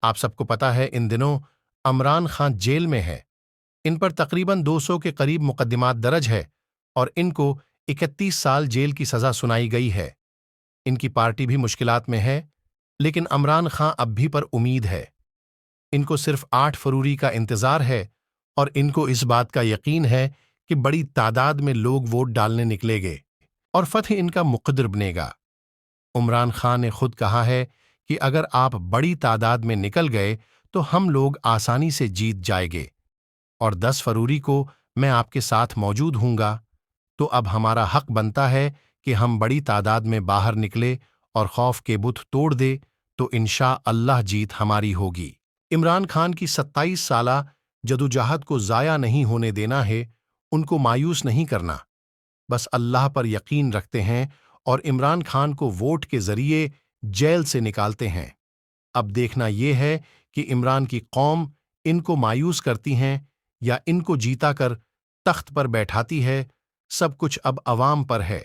آپ سب کو پتا ہے ان دنوں عمران خان جیل میں ہے۔ ان پر تقریباً 200 کے قریب مقدمات درج ہے اور ان کو 31 سال جیل کی سزا سنائی گئی ہے۔ ان کی پارٹی بھی مشکلات میں ہے، لیکن عمران خان اب بھی پر امید ہے۔ ان کو صرف 8 فروری کا انتظار ہے اور ان کو اس بات کا یقین ہے کہ بڑی تعداد میں لوگ ووٹ ڈالنے نکلے گے اور فتح ان کا مقدر بنے گا۔ عمران خان نے خود کہا ہے کہ اگر آپ بڑی تعداد میں نکل گئے تو ہم لوگ آسانی سے جیت جائیں گے اور 10 فروری کو میں آپ کے ساتھ موجود ہوں گا۔ تو اب ہمارا حق بنتا ہے کہ ہم بڑی تعداد میں باہر نکلے اور خوف کے بت توڑ دے تو انشاء اللہ جیت ہماری ہوگی۔ عمران خان کی 27 سالہ جدوجہد کو ضائع نہیں ہونے دینا ہے، ان کو مایوس نہیں کرنا، بس اللہ پر یقین رکھتے ہیں اور عمران خان کو ووٹ کے ذریعے جیل سے نکالتے ہیں۔ اب دیکھنا یہ ہے کہ عمران کی قوم ان کو مایوس کرتی ہیں یا ان کو جیتا کر تخت پر بیٹھاتی ہے۔ سب کچھ اب عوام پر ہے۔